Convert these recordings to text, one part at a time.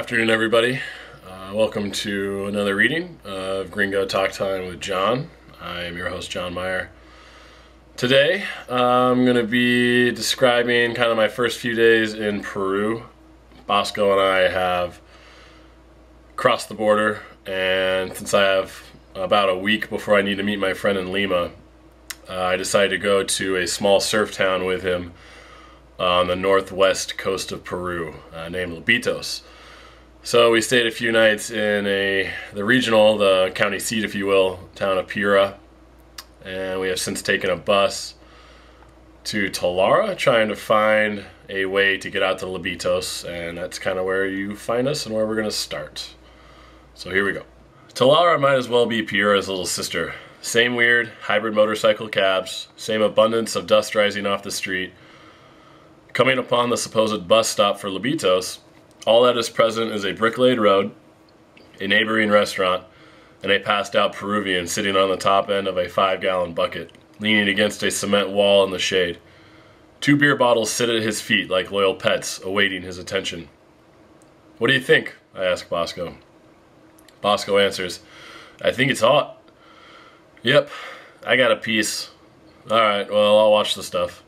afternoon, everybody. Welcome to another reading of Gringo Talk Time with John. I am your host, John Meyer. Today, I'm going to be describing kind of my first few days in Peru. Bosco and I have crossed the border, and since I have about a week before I need to meet my friend in Lima, I decided to go to a small surf town with him on the northwest coast of Peru, named Lobitos. So we stayed a few nights in the county seat, if you will, town of Peru, and we have since taken a bus to Talara, trying to find a way to get out to Lobitos, and that's kind of where you find us and where we're going to start. So here we go. Talara might as well be Peru's little sister. Same weird hybrid motorcycle cabs, same abundance of dust rising off the street. Coming upon the supposed bus stop for Lobitos, all that is present is a brick-laid road, a neighboring restaurant, and a passed-out Peruvian sitting on the top end of a 5-gallon bucket, leaning against a cement wall in the shade. 2 beer bottles sit at his feet like loyal pets, awaiting his attention. "What do you think?" I ask Bosco. Bosco answers, "I think it's hot." "Yep, I got a piece." "Alright, well, I'll watch the stuff."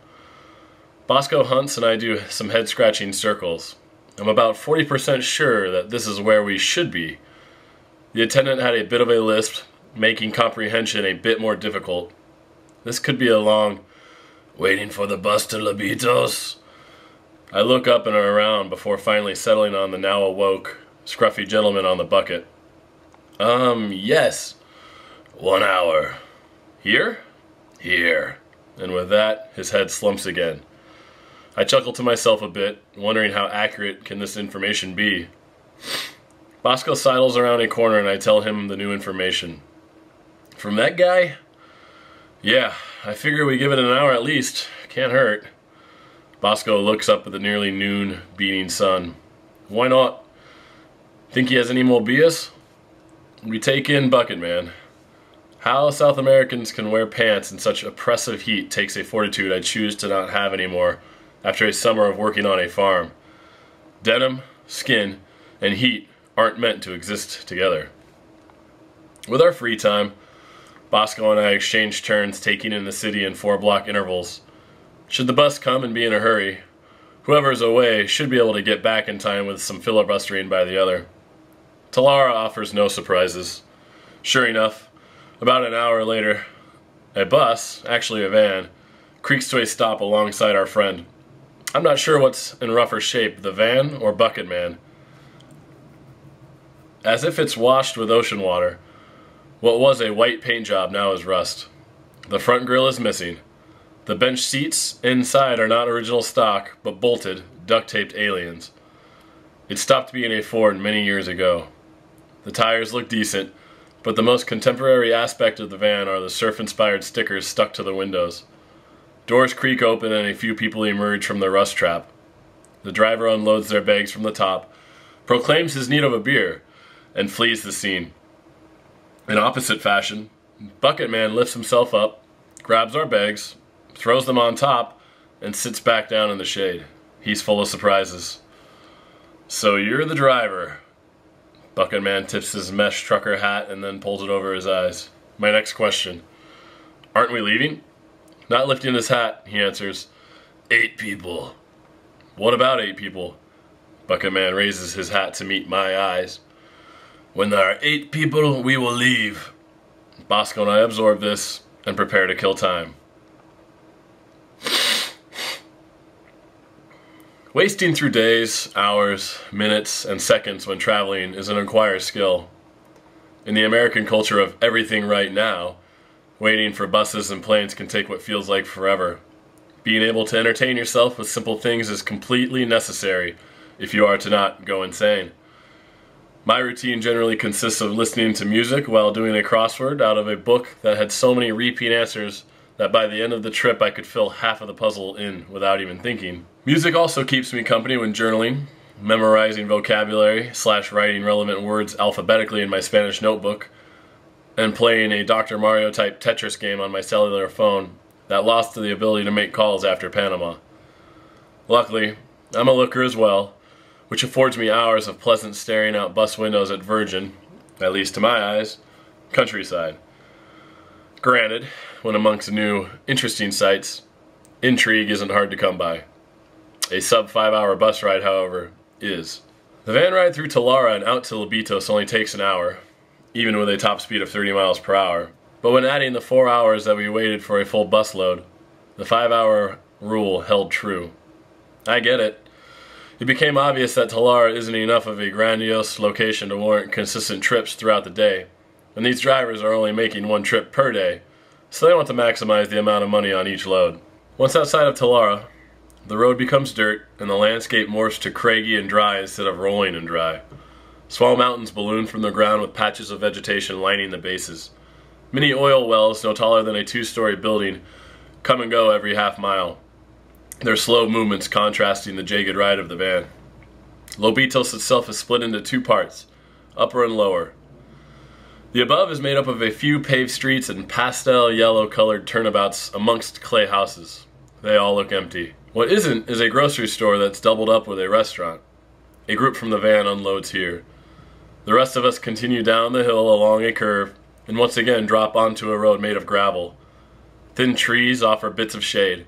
Bosco hunts and I do some head-scratching circles. I'm about 40% sure that this is where we should be. The attendant had a bit of a lisp, making comprehension a bit more difficult. This could be a long, "Waiting for the bus to Lobitos?" I look up and around before finally settling on the now awoke, scruffy gentleman on the bucket. Yes. 1 hour. Here? Here." And with that, his head slumps again. I chuckle to myself a bit, wondering how accurate can this information be. Bosco sidles around a corner and I tell him the new information. "From that guy?" "Yeah, I figure we give it an hour at least. Can't hurt." Bosco looks up at the nearly noon beating sun. "Why not? Think he has any more beers?" We take in Bucket Man. How South Americans can wear pants in such oppressive heat takes a fortitude I choose to not have anymore after a summer of working on a farm. Denim, skin, and heat aren't meant to exist together. With our free time, Bosco and I exchange turns taking in the city in 4-block intervals. Should the bus come and be in a hurry, whoever's away should be able to get back in time with some filibustering by the other. Talara offers no surprises. Sure enough, about an hour later, a bus, actually a van, creaks to a stop alongside our friend. I'm not sure what's in rougher shape, the van or Bucket Man. As if it's washed with ocean water, what was a white paint job now is rust. The front grille is missing. The bench seats inside are not original stock, but bolted, duct-taped aliens. It stopped being a Ford many years ago. The tires look decent, but the most contemporary aspect of the van are the surf-inspired stickers stuck to the windows. Doors creak open and a few people emerge from the rust trap. The driver unloads their bags from the top, proclaims his need of a beer, and flees the scene. In opposite fashion, Bucket Man lifts himself up, grabs our bags, throws them on top, and sits back down in the shade. He's full of surprises. "So you're the driver." Bucket Man tips his mesh trucker hat and then pulls it over his eyes. My next question. "Aren't we leaving?" Not lifting his hat, he answers, 8 people. "What about 8 people?" Bucket Man raises his hat to meet my eyes. "When there are 8 people, we will leave." Bosco and I absorb this and prepare to kill time. Wasting through days, hours, minutes, and seconds when traveling is an acquired skill. In the American culture of everything right now, waiting for buses and planes can take what feels like forever. Being able to entertain yourself with simple things is completely necessary if you are to not go insane. My routine generally consists of listening to music while doing a crossword out of a book that had so many repeat answers that by the end of the trip I could fill half of the puzzle in without even thinking. Music also keeps me company when journaling, memorizing vocabulary / writing relevant words alphabetically in my Spanish notebook, and playing a Dr. Mario type Tetris game on my cellular phone that lost the ability to make calls after Panama. Luckily, I'm a looker as well, which affords me hours of pleasant staring out bus windows at virgin, at least to my eyes, countryside. Granted, when amongst new, interesting sights, intrigue isn't hard to come by. A sub-5-hour bus ride, however, is. The van ride through Talara and out to Lobitos only takes an hour, even with a top speed of 30 miles per hour. But when adding the 4 hours that we waited for a full bus load, the 5-hour rule held true. I get it. It became obvious that Talara isn't enough of a grandiose location to warrant consistent trips throughout the day, and these drivers are only making one trip per day, so they want to maximize the amount of money on each load. Once outside of Talara, the road becomes dirt, and the landscape morphs to craggy and dry instead of rolling and dry. Small mountains balloon from the ground with patches of vegetation lining the bases. Many oil wells, no taller than a 2-story building, come and go every half mile, their slow movements contrasting the jagged ride of the van. Lobitos itself is split into 2 parts, upper and lower. The above is made up of a few paved streets and pastel yellow-colored turnabouts amongst clay houses. They all look empty. What isn't is a grocery store that's doubled up with a restaurant. A group from the van unloads here. The rest of us continue down the hill along a curve and once again drop onto a road made of gravel. Thin trees offer bits of shade.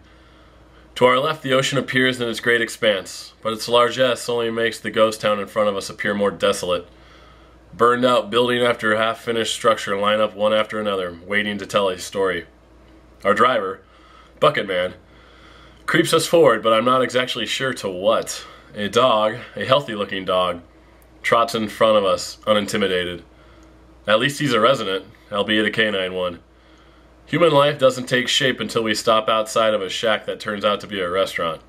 To our left, the ocean appears in its great expanse, but its largesse only makes the ghost town in front of us appear more desolate. Burned out building after half-finished structure line up one after another, waiting to tell a story. Our driver, Bucket Man, creeps us forward, but I'm not exactly sure to what. A dog, a healthy-looking dog, trots in front of us, unintimidated. At least he's a resident, albeit a canine one. Human life doesn't take shape until we stop outside of a shack that turns out to be a restaurant.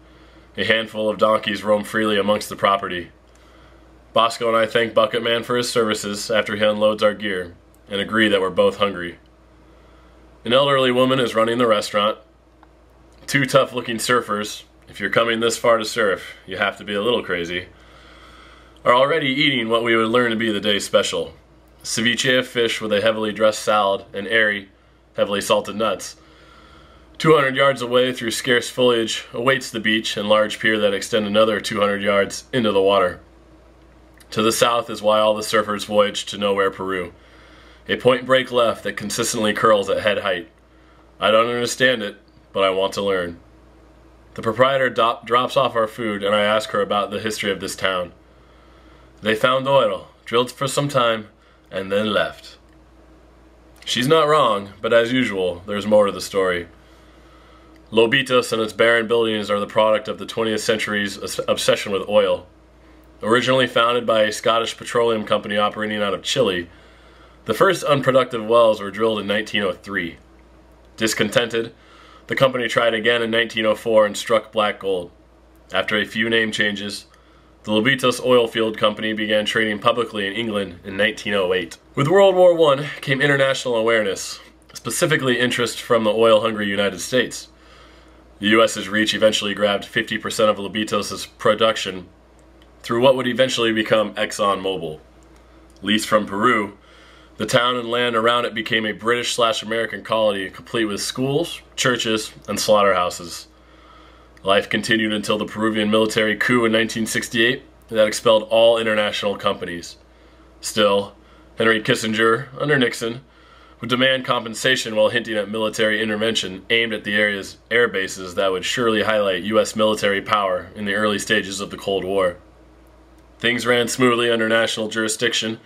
A handful of donkeys roam freely amongst the property. Bosco and I thank Bucket Man for his services after he unloads our gear, and agree that we're both hungry. An elderly woman is running the restaurant. 2 tough-looking surfers, if you're coming this far to surf, you have to be a little crazy, are already eating what we would learn to be the day's special. Ceviche of fish with a heavily dressed salad and airy, heavily salted nuts. 200 yards away through scarce foliage awaits the beach and large pier that extend another 200 yards into the water. To the south is why all the surfers voyage to nowhere, Peru. A point break left that consistently curls at head height. I don't understand it, but I want to learn. The proprietor drops off our food and I ask her about the history of this town. They found oil, drilled for some time, and then left. She's not wrong, but as usual, there's more to the story. Lobitos and its barren buildings are the product of the 20th century's obsession with oil. Originally founded by a Scottish petroleum company operating out of Chile, the first unproductive wells were drilled in 1903. Discontented, the company tried again in 1904 and struck black gold. After a few name changes, the Lobitos Oil Field Company began trading publicly in England in 1908. With World War I came international awareness, specifically interest from the oil-hungry United States. The U.S.'s reach eventually grabbed 50% of Lobitos' production through what would eventually become ExxonMobil. Leased from Peru, the town and land around it became a British/American colony complete with schools, churches, and slaughterhouses. Life continued until the Peruvian military coup in 1968 that expelled all international companies. Still, Henry Kissinger, under Nixon, would demand compensation while hinting at military intervention aimed at the area's air bases that would surely highlight U.S. military power in the early stages of the Cold War. Things ran smoothly under national jurisdiction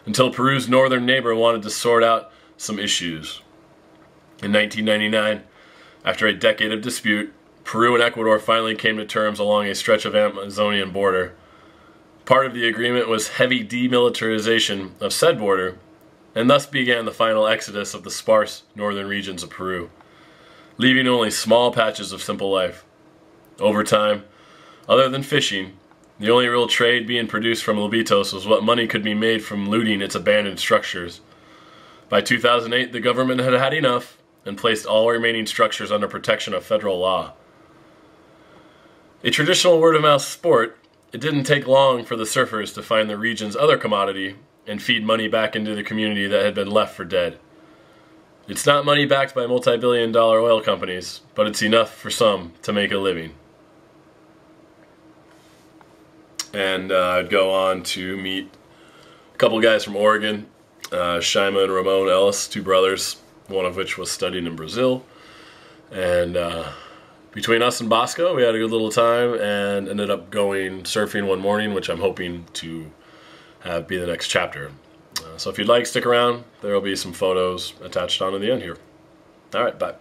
until Peru's northern neighbor wanted to sort out some issues. In 1999, after a decade of dispute, Peru and Ecuador finally came to terms along a stretch of Amazonian border. Part of the agreement was heavy demilitarization of said border, and thus began the final exodus of the sparse northern regions of Peru, leaving only small patches of simple life. Over time, other than fishing, the only real trade being produced from Lobitos was what money could be made from looting its abandoned structures. By 2008, the government had had enough and placed all remaining structures under protection of federal law. A traditional word-of-mouth sport, it didn't take long for the surfers to find the region's other commodity and feed money back into the community that had been left for dead. It's not money backed by multi-billion-dollar oil companies, but it's enough for some to make a living. And I'd go on to meet a couple guys from Oregon, Shima and Ramon Ellis, two brothers, one of which was studying in Brazil. And between us and Bosco, we had a good little time and ended up going surfing one morning, which I'm hoping to have be the next chapter. So if you'd like, stick around. There will be some photos attached on to the end here. All right, bye.